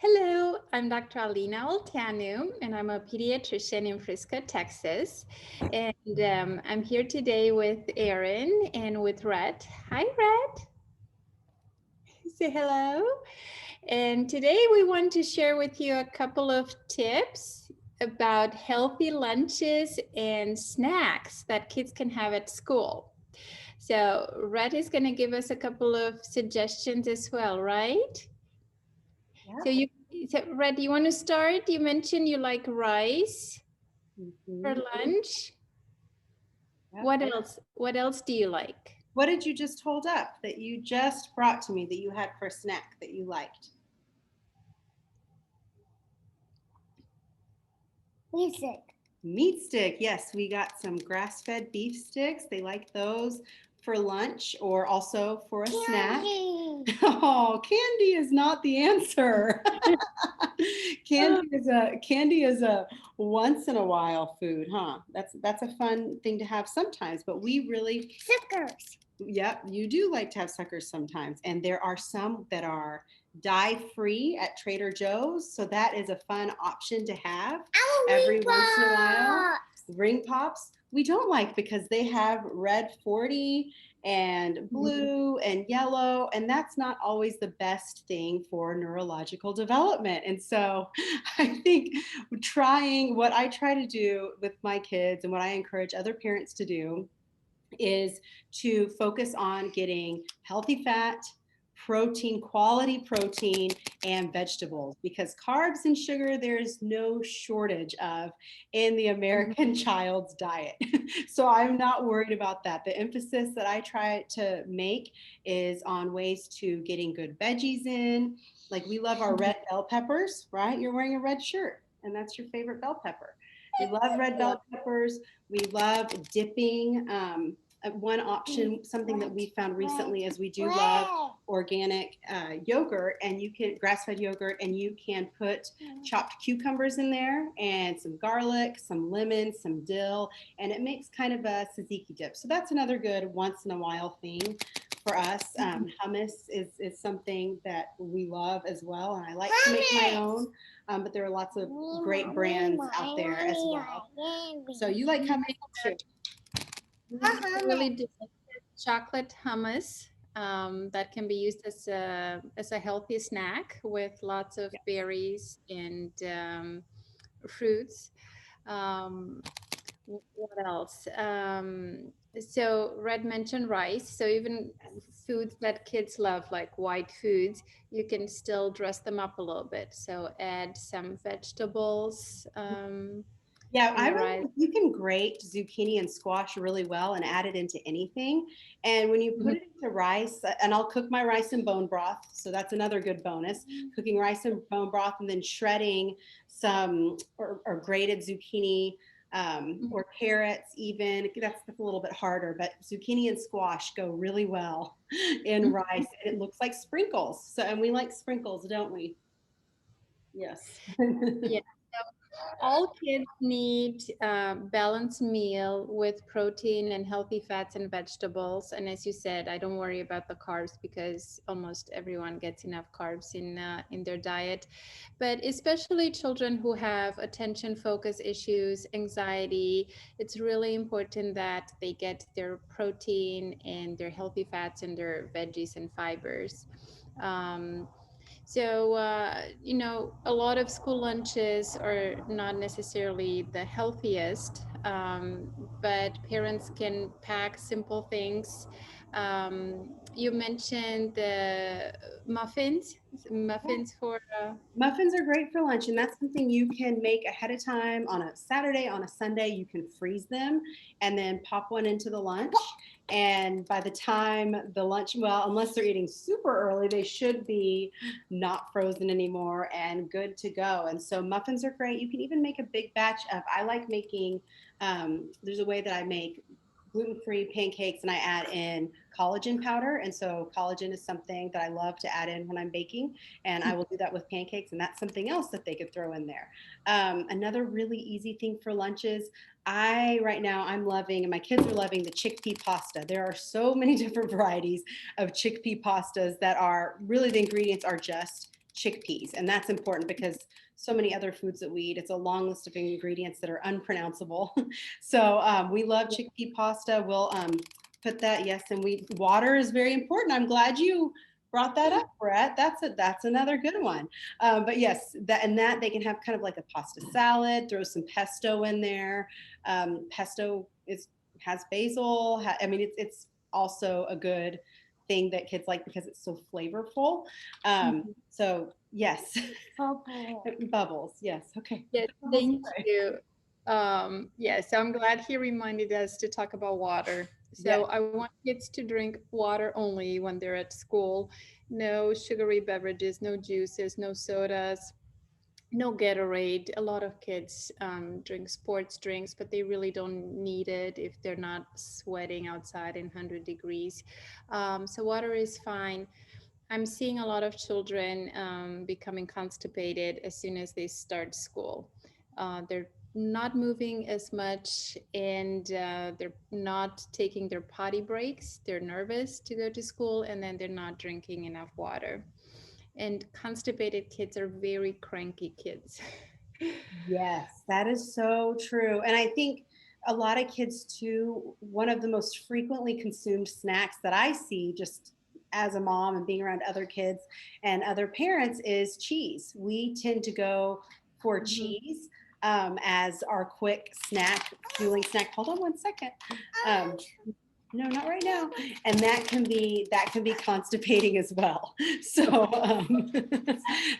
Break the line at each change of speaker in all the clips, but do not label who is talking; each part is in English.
Hello, I'm Dr. Alina Olteanu, and I'm a pediatrician in Frisco, Texas. And I'm here today with Erin and with Rhett. Hi, Rhett. Say hello. And today we want to share with you a couple of tips about healthy lunches and snacks that kids can have at school. So, Rhett is going to give us a couple of suggestions as well, right? So
Yeah.
you, so Red, you want to start? You mentioned you like rice for
Mhm.
lunch.
Yep.
What else? What else do you like?
What did you just hold up that you just brought to me that you had for a snack that you liked?
Music.
Meat stick. Yes, we got some grass-fed beef sticks. They like those for lunch or also for a snack.
Candy.
Oh, candy is not the answer. Candy is a once in a while food, huh? That's a fun thing to have sometimes, but we really
Suckers.
Yep, you do like to have suckers sometimes. And there are some that are dye free at Trader Joe's. So that is a fun option to have every once in a while. Ring pops, we don't like because they have red 40 and blue and yellow. And that's not always the best thing for neurological development. And so I think trying what I try to do with my kids and what I encourage other parents to do is to focus on getting healthy fat, protein, quality protein, and vegetables because carbs and sugar there's no shortage of in the American child's diet. So I'm not worried about that. The emphasis that I try to make is on ways to getting good veggies in. Like we love our red bell peppers, right? You're wearing a red shirt and that's your favorite bell pepper. We love red bell peppers. We love dipping. One option, something that we found recently is we do love organic yogurt and you can grass-fed yogurt and you can put chopped cucumbers in there and some garlic, some lemon, some dill, and it makes kind of a tzatziki dip. So that's another good once in a while thing for us. Hummus is something that we love as well, and I like to make my own. But there are lots of great brands out there as well. So you like hummus too?
Really delicious chocolate hummus that can be used as a healthy snack with lots of berries and fruits. Um, what else? So Red mentioned rice. So even foods that kids love, like white foods, you can still dress them up a little bit. So add some vegetables
Yeah,
in
I
the
really
rice.
think you can grate zucchini and squash really well and add it into anything. And when you put
Mhm.
it into rice, and I'll cook my rice in bone broth, so that's another good bonus. Cooking rice in bone broth and then shredding some or grated zucchini or carrots, even that's a little bit harder, but zucchini and squash go really well in
Mhm.
rice, and it looks like sprinkles. So, and we like sprinkles, don't we? Yes.
Yeah. All kids need a balanced meal with protein and healthy fats and vegetables. And as you said, I don't worry about the carbs because almost everyone gets enough carbs in their diet. But especially children who have attention focus issues, anxiety, it's really important that they get their protein and their healthy fats and their veggies and fibers. Um, a lot of school lunches are not necessarily the healthiest, but parents can pack simple things. You mentioned the muffins for.
Muffins are great for lunch, and that's something you can make ahead of time on a Saturday, on a Sunday. You can freeze them and then pop one into the lunch. And by the time the lunch, well, unless they're eating super early, they should be not frozen anymore and good to go. And so muffins are great. You can even make a big batch of, I like making, there's a way that I make gluten-free pancakes and I add in collagen powder. And so collagen is something that I love to add in when I'm baking. And I will do that with pancakes. And that's something else that they could throw in there. Another really easy thing for lunches. Right now I'm loving, and my kids are loving the chickpea pasta. There are so many different varieties of chickpea pastas that are really the ingredients are just chickpeas. And that's important because so many other foods that we eat, it's a long list of ingredients that are unpronounceable. So we love chickpea pasta. We'll put that, yes, and water is very important. I'm glad you brought that up, Brett. That's another good one. But yes, that they can have kind of like a pasta salad. Throw some pesto in there. Pesto has basil. I mean, it's also a good thing that kids like because it's so flavorful. So yes, bubbles. Yes. Okay.
Yes,
Bubbles
thank
away.
you. Yes, I'm glad he reminded us to talk about water.
Yes.
So I want kids to drink water only when they're at school. No sugary beverages, no juices, no sodas, no Gatorade. A lot of kids drink sports drinks, but they really don't need it if they're not sweating outside in 100 degrees. So water is fine. I'm seeing a lot of children becoming constipated as soon as they start school. They're not moving as much and they're not taking their potty breaks. They're nervous to go to school and then they're not drinking enough water. And constipated kids are very cranky kids.
Yes, that is so true. And I think a lot of kids too, one of the most frequently consumed snacks that I see just as a mom and being around other kids and other parents is cheese. We tend to go for
Mhm.
cheese as our quick snack, fueling snack. Hold on one second. Um, no, not right now. And that can be constipating as well. So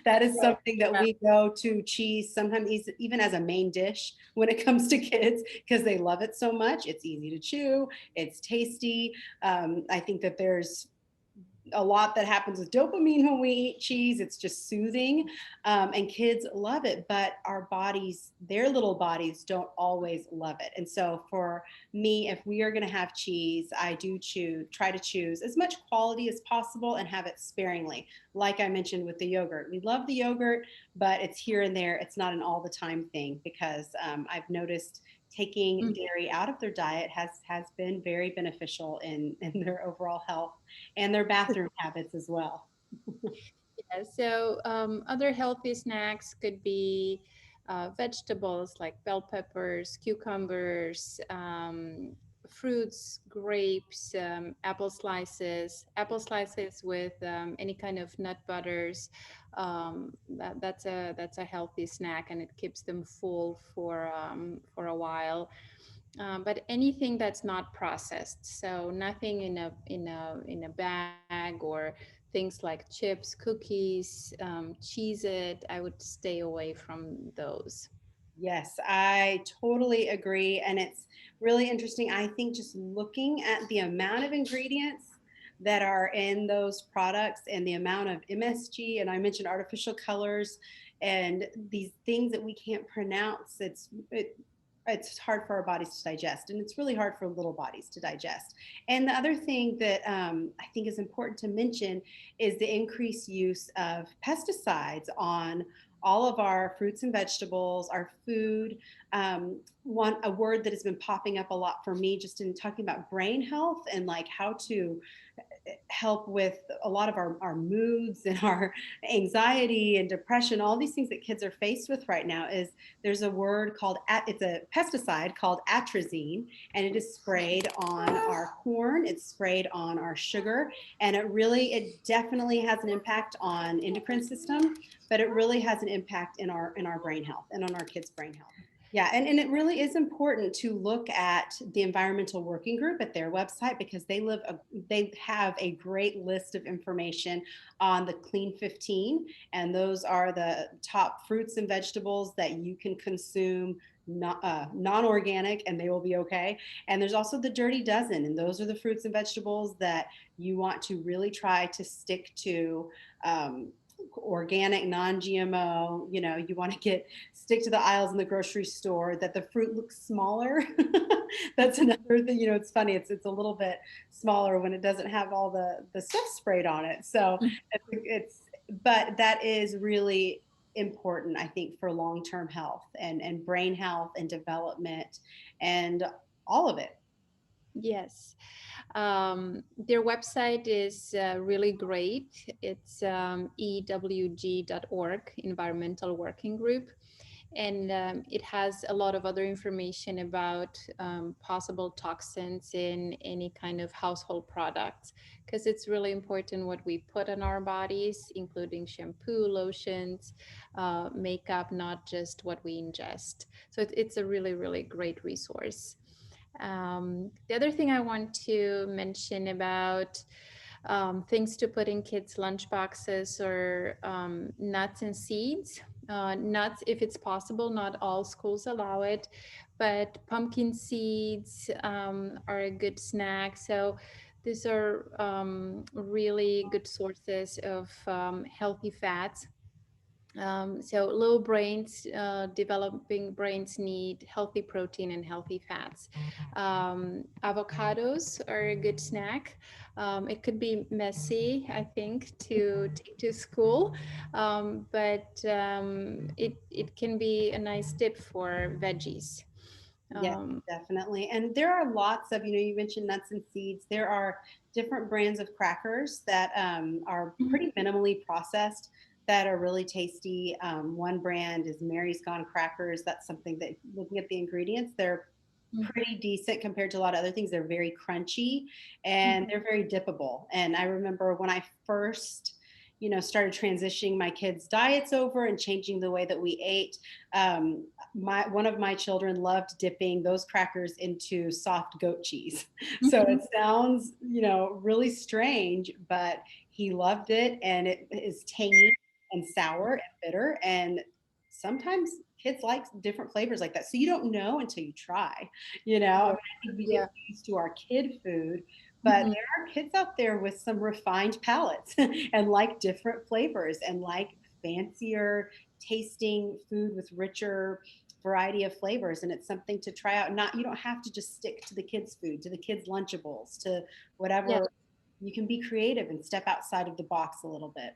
that is
Right.
something that we go to cheese sometimes even as a main dish when it comes to kids because they love it so much. It's easy to chew. It's tasty. I think that there's a lot that happens with dopamine when we eat cheese. It's just soothing, and kids love it. But our bodies, their little bodies, don't always love it. And so, for me, if we are going to have cheese, I do try to choose as much quality as possible and have it sparingly. Like I mentioned with the yogurt, we love the yogurt, but it's here and there. It's not an all the time thing because I've noticed taking
Mhm.
dairy out of their diet has been very beneficial in their overall health and their bathroom habits as well.
Yeah, so other healthy snacks could be vegetables like bell peppers, cucumbers, fruits, grapes, apple slices with any kind of nut butters. That's a healthy snack, and it keeps them full for a while. But anything that's not processed, so nothing in a bag or things like chips, cookies, cheese it, I would stay away from those.
Yes, I totally agree. And it's really interesting. I think just looking at the amount of ingredients that are in those products and the amount of MSG, and I mentioned artificial colors and these things that we can't pronounce, it's hard for our bodies to digest, and it's really hard for little bodies to digest. And the other thing that I think is important to mention is the increased use of pesticides on all of our fruits and vegetables, our food. A word that has been popping up a lot for me, just in talking about brain health and like how to help with a lot of our moods and our anxiety and depression, all these things that kids are faced with right now, is there's a word called, it's a pesticide called atrazine, and it is sprayed on our corn, it's sprayed on our sugar, and it definitely has an impact on endocrine system, but it really has an impact in our brain health and on our kids' brain health. Yeah, and it really is important to look at the environmental working group at their website because they have a great list of information on the Clean 15, and those are the top fruits and vegetables that you can consume non-organic, and they will be okay. And there's also the Dirty Dozen, and those are the fruits and vegetables that you want to really try to stick to. Organic, non-GMO. You want to stick to the aisles in the grocery store, that the fruit looks smaller. That's another thing. It's funny. It's a little bit smaller when it doesn't have all the stuff sprayed on it. So it's but that is really important, I think, for long-term health and brain health and development and all of it.
Yes. Their website is really great. It's ewg.org, Environmental Working Group. And it has a lot of other information about possible toxins in any kind of household products, because it's really important what we put on our bodies, including shampoo, lotions, makeup, not just what we ingest. So it's a really, really great resource. The other thing I want to mention about things to put in kids' lunch boxes or nuts and seeds. Nuts, if it's possible, not all schools allow it, but pumpkin seeds are a good snack. So these are really good sources of healthy fats. So low brains, developing brains need healthy protein and healthy fats. Avocados are a good snack. It could be messy, I think, to take to school, but it can be a nice dip for veggies.
Yes,
Um,
definitely. And there are lots of, you mentioned nuts and seeds. There are different brands of crackers that are
mhm,
pretty minimally processed that are really tasty. One brand is Mary's Gone Crackers. That's something that, looking at the ingredients, they're
mhm,
pretty decent compared to a lot of other things. They're very crunchy and
mhm,
they're very dippable. And I remember when I first, started transitioning my kids' diets over and changing the way that we ate. My one of my children loved dipping those crackers into soft goat cheese. So it
mhm.
sounds, really strange, but he loved it, and it is tangy and sour and bitter, and sometimes kids like different flavors like that. So you don't know until you try. I mean,
Yeah,
I think we get
yeah.
used to our kid food, but
Mhm.
there are kids out there with some refined palates and like different flavors and like fancier tasting food with richer variety of flavors, and it's something to try out. Not, you don't have to just stick to the kids food, to the kids lunchables, to
Yeah.
whatever. You can be creative and step outside of the box a little bit.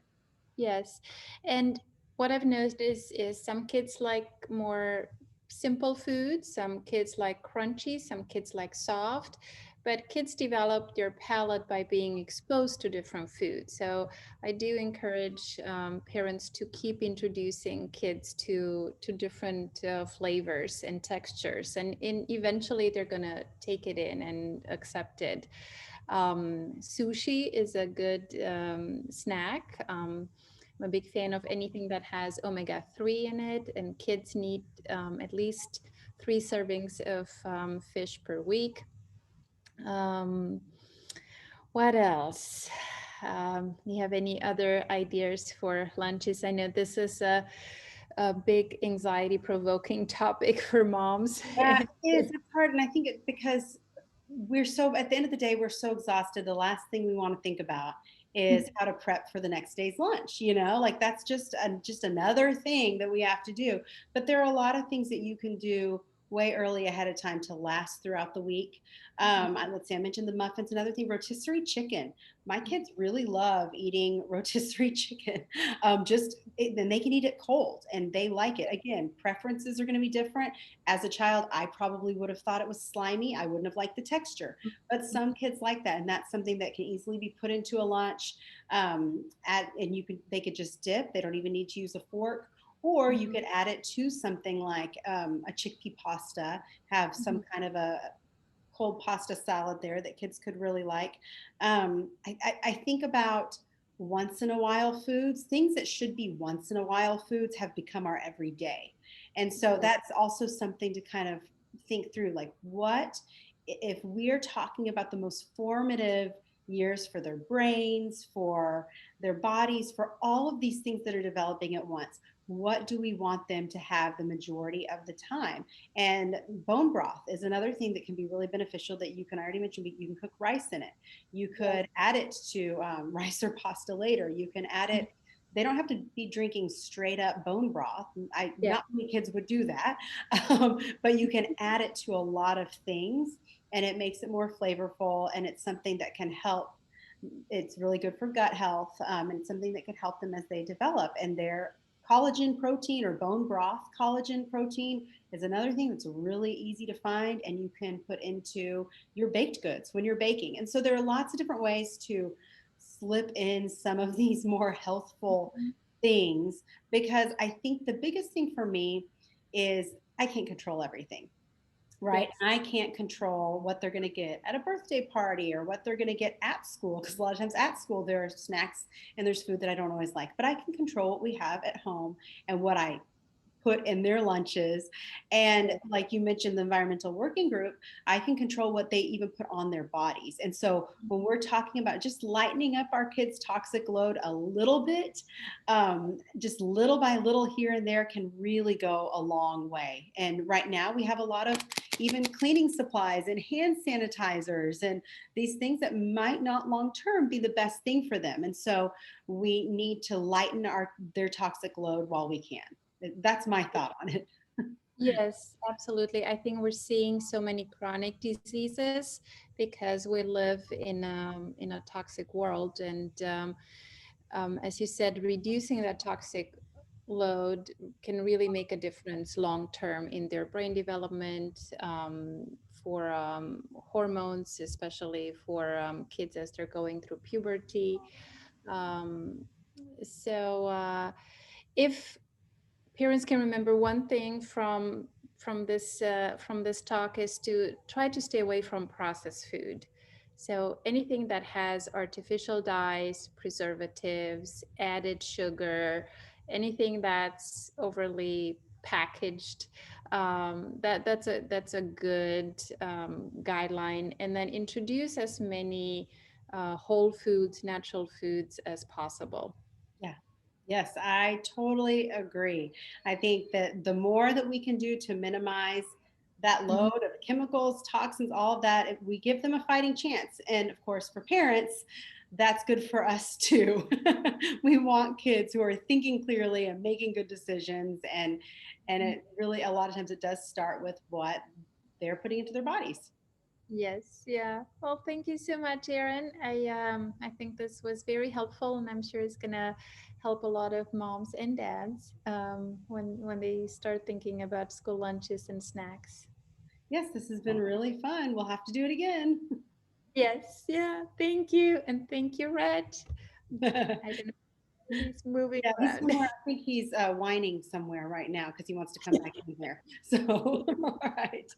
Yes. And what I've noticed is some kids like more simple foods, some kids like crunchy, some kids like soft, but kids develop their palate by being exposed to different foods. So I do encourage parents to keep introducing kids to different flavors and textures, and eventually they're gonna take it in and accept it. Sushi is a good snack. I'm a big fan of anything that has omega-3 in it, and kids need at least 3 servings of fish per week. Um, what else? You have any other ideas for lunches? I know this is a big anxiety provoking topic for moms.
Yeah, it is. It's hard. And I think it's because we're so, at the end of the day, we're so exhausted. The last thing we want to think about is how to prep for the next day's lunch. Like that's just another thing that we have to do. But there are a lot of things that you can do way early ahead of time to last throughout the week. Let's see, I mentioned the muffins. Another thing, rotisserie chicken. My kids really love eating rotisserie chicken. Then they can eat it cold and they like it. Again, preferences are going to be different. As a child, I probably would have thought it was slimy. I wouldn't have liked the texture, but some kids like that, and that's something that can easily be put into a lunch. And they could just dip. They don't even need to use a fork, or you could add it to something like a chickpea pasta. Have some kind of a cold pasta salad there that kids could really like. I think about once in a while foods, things that should be once in a while foods have become our everyday. And so that's also something to kind of think through, like what if we're talking about the most formative years for their brains, for their bodies, for all of these things that are developing at once, what do we want them to have the majority of the time? And bone broth is another thing that can be really beneficial that you can, I already mentioned, you can cook rice in it. You
Yes.
could add it to rice or pasta later. You can add it. They don't have to be drinking straight up bone broth.
Yeah.
Not many kids would do that, but you can add it to a lot of things, and it makes it more flavorful. And it's something that can help. It's really good for gut health, and it's something that can help them as they develop and they're Collagen protein or bone broth collagen protein is another thing that's really easy to find and you can put into your baked goods when you're baking. And so there are lots of different ways to slip in some of these more healthful
Mhm.
things because I think the biggest thing for me is I can't control everything. Right.
Yes.
I can't control what they're going to get at a birthday party or what they're going to get at school. Because a lot of times at school, there are snacks and there's food that I don't always like. But I can control what we have at home and what I put in their lunches. And
Yes.
like you mentioned, the environmental working group, I can control what they even put on their bodies. And so when we're talking about just lightening up our kids' toxic load a little bit, just little by little here and there can really go a long way. And right now we have a lot of even cleaning supplies and hand sanitizers and these things that might not long term be the best thing for them. And so we need to lighten their toxic load while we can. That's my thought on it.
Yes, absolutely. I think we're seeing so many chronic diseases because we live in a toxic world, and as you said, reducing that toxic load can really make a difference long term in their brain development, for hormones, especially for kids as they're going through puberty. Um, so, if parents can remember one thing from this talk is to try to stay away from processed food. So anything that has artificial dyes, preservatives, added sugar, anything that's overly packaged, that's a good guideline. And then introduce as many whole foods, natural foods as possible.
Yeah. Yes, I totally agree. I think that the more that we can do to minimize that
Mhm.
load of chemicals, toxins, all of that, if we give them a fighting chance. And of course, for parents, that's good for us too. We want kids who are thinking clearly and making good decisions. And it really, a lot of times, it does start with what they're putting into their bodies.
Yes, yeah. Well, thank you so much, Erin. I think this was very helpful, and I'm sure it's gonna help a lot of moms and dads when they start thinking about school lunches and snacks.
Yes, this has been really fun. We'll have to do it again.
Yes, yeah. Thank you, and thank you, Red. I don't know. He's moving
Yeah, he's
around.
somewhere. I think he's whining somewhere right now because he wants to come back in here. So, all right.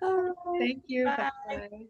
All right.
Thank you. Bye
Bye.
bye.